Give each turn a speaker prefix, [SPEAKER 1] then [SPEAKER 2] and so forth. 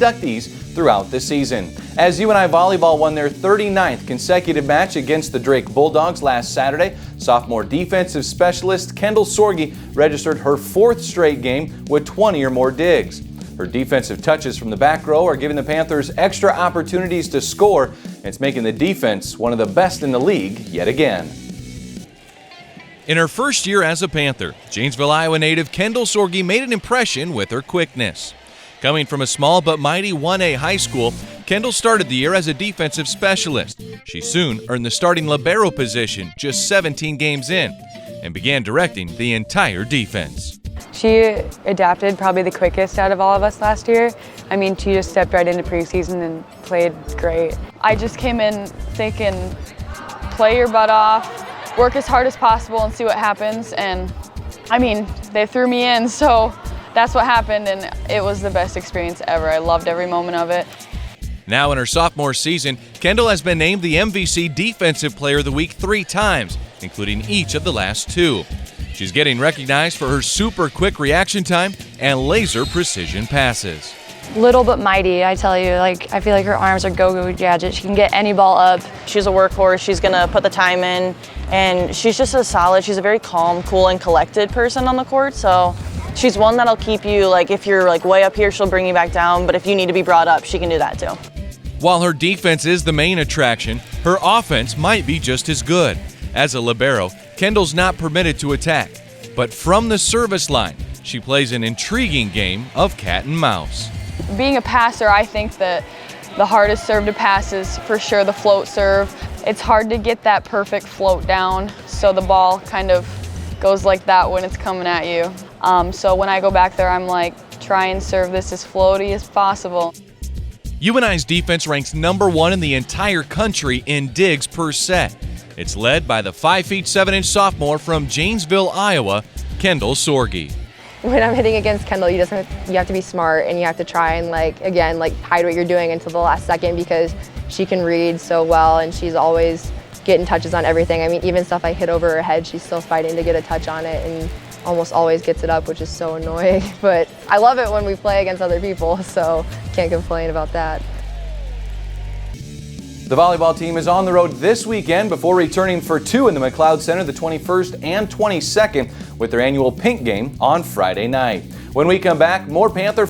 [SPEAKER 1] inductees throughout the season. As UNI Volleyball won their 39th consecutive match against the Drake Bulldogs last Saturday, sophomore defensive specialist Kendyl Sorge registered her 4th straight game with 20 or more digs. Her defensive touches from the back row are giving the Panthers extra opportunities to score, and it's making the defense one of the best in the league yet again.
[SPEAKER 2] In her first year as a Panther, Janesville, Iowa native Kendyl Sorge made an impression with her quickness. Coming from a small but mighty 1A high school, Kendyl started the year as a defensive specialist. She soon earned the starting libero position just 17 games in and began directing the entire defense.
[SPEAKER 3] She adapted probably the quickest out of all of us last year. I mean, she just stepped right into preseason and played great. I just came in thinking, play your butt off, work as hard as possible and see what happens. And I mean, they threw me in, so that's what happened, and it was the best experience ever. I loved every moment of it.
[SPEAKER 2] Now in her sophomore season, Kendyl has been named the MVC Defensive Player of the Week 3 times, including each of the last 2. She's getting recognized for her super quick reaction time and laser precision passes.
[SPEAKER 4] Little but mighty, I tell you. I feel like her arms are go-go gadget. She can get any ball up.
[SPEAKER 5] She's a workhorse. She's gonna put the time in, and she's just she's a very calm, cool, and collected person on the court. So she's one that'll keep you, if you're way up here, she'll bring you back down. But if you need to be brought up, she can do that too.
[SPEAKER 2] While her defense is the main attraction, her offense might be just as good. As a libero, Kendyl's not permitted to attack, but from the service line, she plays an intriguing game of cat and mouse.
[SPEAKER 3] Being a passer, I think that the hardest serve to pass is for sure the float serve. It's hard to get that perfect float down, so the ball kind of goes like that when it's coming at you. So when I go back there, I'm try and serve this as floaty as possible.
[SPEAKER 2] UNI's defense ranks #1 in the entire country in digs per set. It's led by the 5'7" sophomore from Janesville, Iowa, Kendyl Sorge.
[SPEAKER 6] When I'm hitting against Kendyl, you have to be smart, and you have to try and hide what you're doing until the last second, because she can read so well and she's always getting touches on everything. I mean, even stuff I hit over her head, she's still fighting to get a touch on it and almost always gets it up, which is so annoying. But I love it when we play against other people, so can't complain about that.
[SPEAKER 1] The volleyball team is on the road this weekend before returning for 2 in the McLeod Center the 21st and 22nd with their annual Pink game on Friday night. When we come back, more Panther